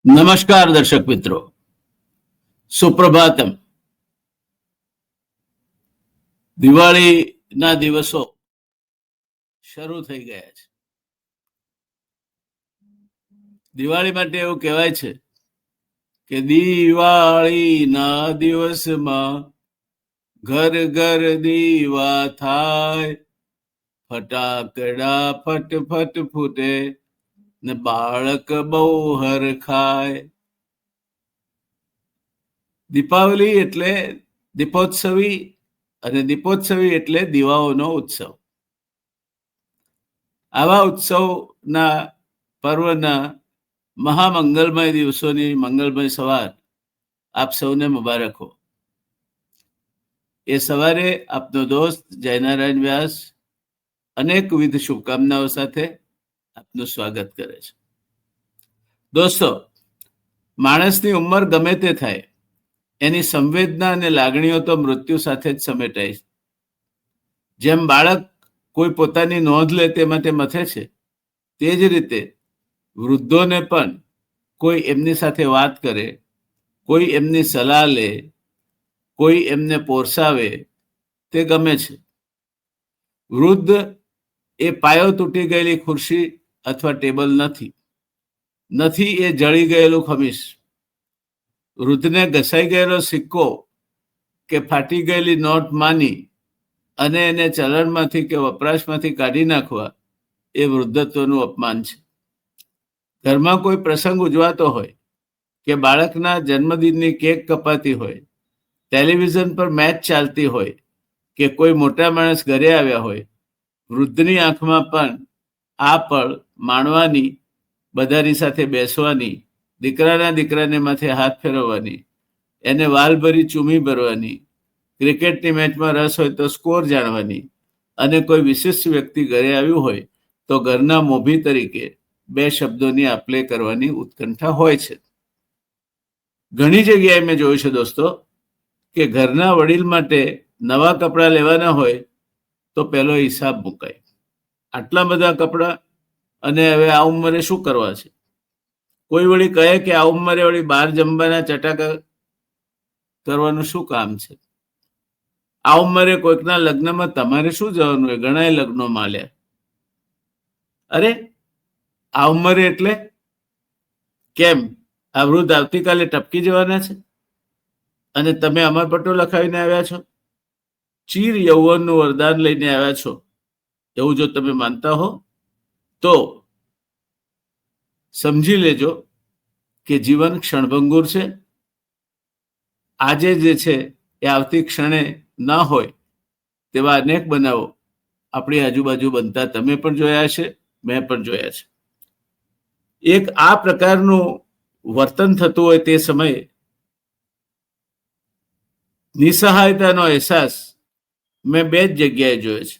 નમસ્કાર દર્શક મિત્રો, સુપ્રભાતમ. દિવાળીના દિવસો શરૂ થઈ ગયા છે. દિવાળી માટે એવું કહેવાય છે કે દિવાળીના દિવસમાં ઘર ઘર દીવા થાય, ફટાકડા ફટ ફટ ફૂટે ને બાળક બહુ હરખાય. દીપાવલી એટલે દીપોત્સવી અને દીપોત્સવી એટલે દીવાઓનો ઉત્સવ. આવા ઉત્સવના પર્વના મહામંગલમય દિવસોની મંગલમય સવાર આપ સૌને મુબારક હો. એ સવારે આપનો દોસ્ત જયનારાયણ વ્યાસ અનેકવિધ શુભકામનાઓ સાથે આપનું સ્વાગત કરે છે. દોસ્તો, માણસની ઉંમર ગમે તે થાય, એની સંવેદના અને લાગણીઓ તો મૃત્યુ સાથે જ સમેટાય છે. જેમ બાળક કોઈ પોતાની નોંધ લે તે માટે મથે છે, તે જ રીતે વૃદ્ધોને પણ કોઈ એમની સાથે વાત કરે, કોઈ એમની સલાહ લે, કોઈ એમને પોરસાવે, તે ગમે છે. વૃદ્ધ એ પાયો તૂટી ગયેલી ખુરશી અથવા ટેબલ નથી એ જળી ગયેલું ખમીસ. વૃદ્ધને ઘસાઈ ગયેલો સિક્કો કે ફાટી ગયેલી નોટ માની અને એને ચલણમાંથી કે વપરાશમાંથી કાઢી નાખવા એ વૃદ્ધત્વનું અપમાન છે. ઘરમાં કોઈ પ્રસંગ ઉજવાતો હોય કે બાળકના જન્મદિનની કેક કપાતી હોય, ટેલિવિઝન પર મેચ ચાલતી હોય કે કોઈ મોટા માણસ ઘરે આવ્યા હોય, વૃદ્ધની આંખમાં પણ આ પળ માણવાની, બધાની સાથે બેસવાની, દીકરાને માથે હાથ ફેરવવાની, એને વાલભરી ચૂમી ભરવાની, ક્રિકેટની મેચમાં રસ હોય તો સ્કોર જાણવાની, અને કોઈ વિશિષ્ટ વ્યક્તિ ઘરે આવ્યું હોય તો ઘરના મોભી તરીકે બે શબ્દોની આપલે કરવાની ઉત્કંઠા હોય છે. ઘણી જગ્યાએ મેં જોયું છે દોસ્તો કે ઘરના વડીલ માટે નવા કપડાં લેવાના હોય તો પહેલો હિસાબ મુકાય. આટલા બધા કપડાં અને હવે આ ઉંમરે શું કરવા છે? કોઈ વળી કહે કે આ ઉંમરે વળી બહાર જમવાના ચટાકા કરવાનું શું કામ છે? આ ઉંમરે કોઈકના લગ્નમાં તમારે શું જવાનું હોય? ઘણા લગ્નો માલ્યા. અરે, આ ઉંમરે એટલે કેમ? આ વૃદ્ધ આવતીકાલે ટપકી જવાના છે અને તમે અમરપટ્ટો લખાવીને આવ્યા છો? ચીર યૌવનનું વરદાન લઈને આવ્યા છો એવું જો તમે માનતા હો તો સમજી લેજો કે જીવન ક્ષણભંગુર છે. આજે જે છે એ આવતી ક્ષણે ના હોય તેવા અનેક બનાવો આપણી આજુબાજુ બનતા તમે પણ જોયા છે, મેં પણ જોયા છે. એક આ પ્રકારનું વર્તન થતું હોય તે સમયે નિસહાયતાનો અહેસાસ મેં બે જ જગ્યાએ જોયો છે.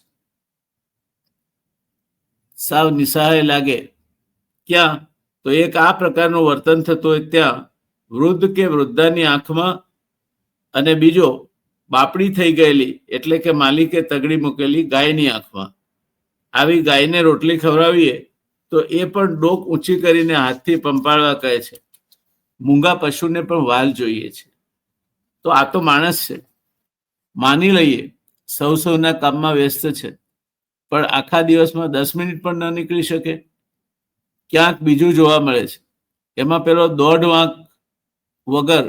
સાવ નિસહાય લાગે ક્યાં? તો એક આ પ્રકારનું વર્તન થતું હોય ત્યાં વૃદ્ધ કે વૃદ્ધાની આંખમાં, અને બીજો બાપડી થઈ ગયેલી એટલે કે માલિકે તગડી મૂકેલી ગાયની આંખમાં. આવી ગાયને રોટલી ખવડાવીએ તો એ પણ ડોક ઊંચી કરીને હાથથી પંપાળવા કહે છે. મૂંગા પશુને પણ વાલ જોઈએ છે. તો આ તો માણસ છે. માની લઈએ સૌના કામમાં વ્યસ્ત છે, પણ આખા દિવસમાં 10 મિનિટ પણ ન નીકળી શકે. ક્યાંક બીજું જોવા મળે છે. એમાં પેલો દોઢ વાંક વગર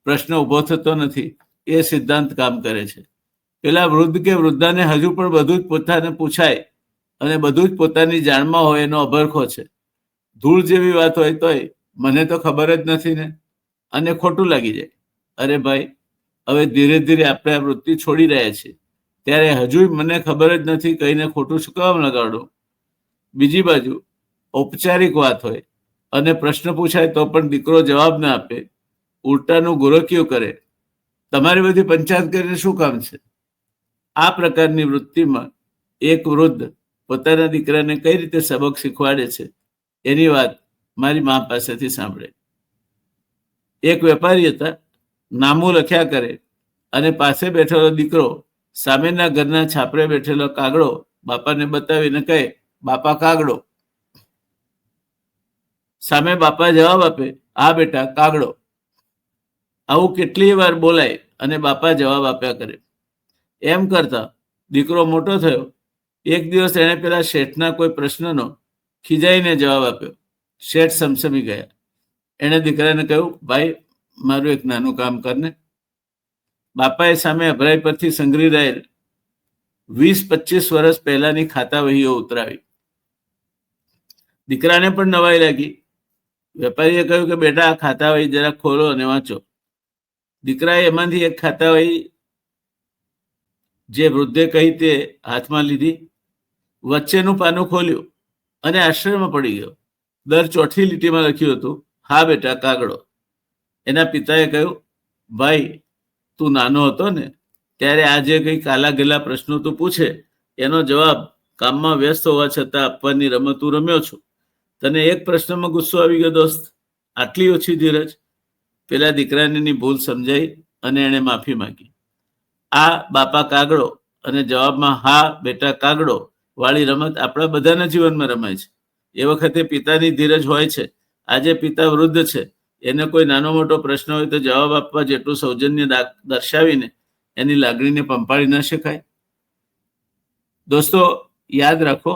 પ્રશ્ન ઉભો થતો નથી એ સિદ્ધાંત કામ કરે છે. પેલા વૃદ્ધ કે વૃદ્ધાને હજુ પણ બધું જ પોતાને પૂછાય અને બધું જ પોતાની જાણમાં હોય એનો અભરખો છે. ધૂળ જેવી વાત હોય તોય મને તો ખબર જ નથી ને, અને ખોટું લાગી જાય. અરે ભાઈ, હવે ધીરે ધીરે આપણે આ વૃત્તિ છોડી રહ્યા છીએ, ત્યારે હજુ મને ખબર જ નથી કહીને ખોટું શું કામ લગાડો? બીજી બાજુ ઔપચારિક વાત હોય અને પ્રશ્ન પૂછાય તો પણ દીકરો જવાબ ના આપે, ઉલટાનું ગુરકિયું કરે, તમારી બધી પંચાયત કરીને શું કામ છે? આ પ્રકારની વૃત્તિમાં એક વૃદ્ધ પોતાના દીકરાને કઈ રીતે સબક શીખવાડે છે એની વાત મારી મા પાસેથી સાંભળે. એક વેપારી હતા, નામું લખ્યા કરે અને પાસે બેઠેલો દીકરો સામેના ઘરના છાપરે બેઠેલો કાગડો બાપાને બતાવીને કહે, બાપા કાગડો. સામે બાપા જવાબ આપે, હા બેટા કાગડો. આવું કેટલી વાર બોલાય અને બાપા જવાબ આપ્યા કરે. એમ કરતા દીકરો મોટો થયો. એક દિવસ એણે પેલા શેઠના કોઈ પ્રશ્નનો ખીજાઈને જવાબ આપ્યો. શેઠ સમસમી ગયા. એણે દીકરાને કહ્યું, ભાઈ મારું એક નાનું કામ કરને. બાપાએ સામે અભરાઈ પરથી સંગ્રહી રહેલ 20-25 વર્ષ પહેલાની ખાતા વહીઓ ઉતરાવી. દીકરાને પણ નવાઈ લાગી. વેપારીએ કહ્યું કે બેટા આ ખાતા વહી જરા ખોલો અને વાંચો. દીકરાએ એમાંથી એક ખાતા વહી જે વૃદ્ધે કહી તે હાથમાં લીધી. વચ્ચેનું પાનું ખોલ્યું અને આશ્ચર્યમાં પડી ગયો. દર ચોથી લીટીમાં લખ્યું હતું, હા બેટા કાગડો. એના પિતાએ કહ્યું, ભાઈ તું નાનો હતો ને ત્યારે આ જે કંઈ કાલા ગેલા પ્રશ્નો તું પૂછે એનો જવાબ કામમાં વ્યસ્ત હોવા છતાં આપવાની રમત તું રમ્યો છું. તને એક પ્રશ્નમાં ગુસ્સો આવી ગયો દોસ્ત. આટલી ઓછી ધીરજ. પેલા દીકરાની ભૂલ સમજાઈ અને એણે માફી માંગી. આ બાપા કાગડો અને જવાબમાં હા બેટા કાગડો વાળી રમત આપણા બધાના જીવનમાં રમાય છે. એ વખતે પિતાની ધીરજ હોય છે. આજે પિતા વૃદ્ધ છે, એને કોઈ નાનો મોટો પ્રશ્ન હોય તો જવાબ આપવા જેટલું સૌજન્ય દર્શાવીને એની લાગણીને પંપાળી ન શકાય. દોસ્તો યાદ રાખો,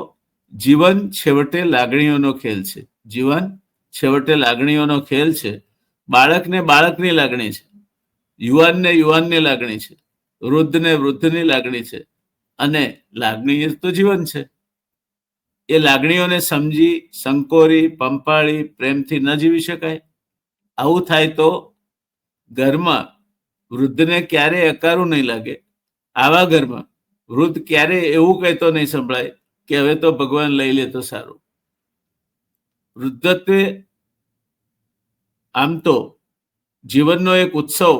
જીવન છેવટે લાગણીઓનો ખેલ છે. જીવન છેવટે લાગણીઓનો ખેલ છે. બાળકને બાળકની લાગણી છે, યુવાનને યુવાનની લાગણી છે, વૃદ્ધને વૃદ્ધની લાગણી છે, અને લાગણી તો જીવન છે. એ લાગણીઓને સમજી, સંકોરી, પંપાળી, પ્રેમથી ન જીવી શકાય. આવું થાય તો ઘરમાં વૃદ્ધને ક્યારેય અકારું નહીં લાગે. આવા ઘરમાં વૃદ્ધ ક્યારેય એવું કહેતો નહીં સંભળાય કે હવે તો ભગવાન લઈ લે તો સારું. વૃદ્ધત્વે આમ તો જીવનનો એક ઉત્સવ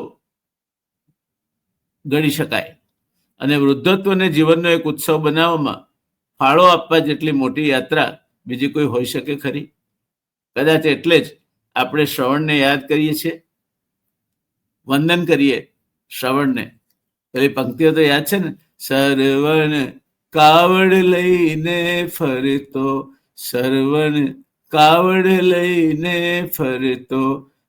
ગણી શકાય અને વૃદ્ધત્વને જીવનનો એક ઉત્સવ બનાવવામાં ફાળો આપવા જેટલી મોટી યાત્રા બીજી કોઈ હોઈ શકે ખરી? કદાચ એટલે જ આપણે શ્રવણને યાદ કરીએ છીએ, વંદન કરીએ શ્રવણને. પેલી પંક્તિઓ તો યાદ છે ને, સરવણ કાવડ લઈને ફરતો, સરવણ કાવડ લઈને ફરતો,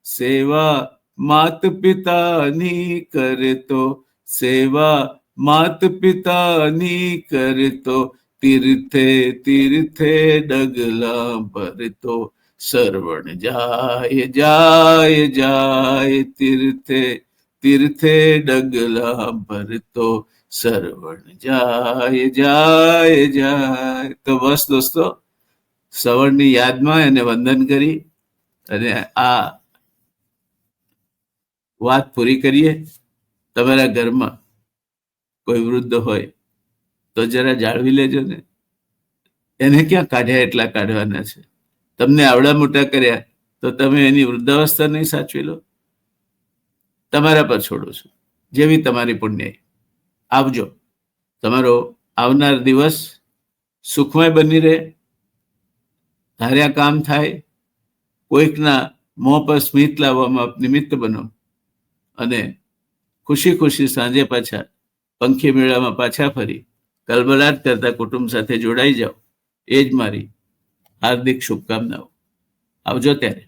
સેવા માત પિતાની કરતો, સેવા માત પિતાની કરતો, તીર્થે તીર્થે ડગલા ભરતો, સરવણ જાય જાય જાય તીર્થે તીર્થે ડગલા ભરતો, સરવણ જાય જાય જાય. તો બસ દોસ્તો, શ્રવણની યાદમાં એને વંદન કરી અને આ વાત પૂરી કરીએ. તમારા ઘરમાં કોઈ વૃદ્ધ હોય તો જરા જાળવી લેજો ને. એને ક્યાં કાઢ્યા એટલા કાઢવાના છે. તમને આવડા મોટા કર્યા તો તમે એની વૃદ્ધાવસ્થા નહીં સાચવી લો. તમારા પર છોડું છું, જેવી તમારી પુણ્યાઈ. આવજો. તમારો આવનાર દિવસ સુખમય બની રહે, ધાર્યા કામ થાય, કોઈકના મોં પર સ્મિત લાવવામાં નિમિત્ત બનો અને ખુશી ખુશી સાંજે પાછા પંખી મેળામાં પાછા ફરી કલબલાટ કરતા કુટુંબ સાથે જોડાઈ જાઓ. એ જ મારી હાર્દિક શુભકામનાઓ. આવજો ત્યારે.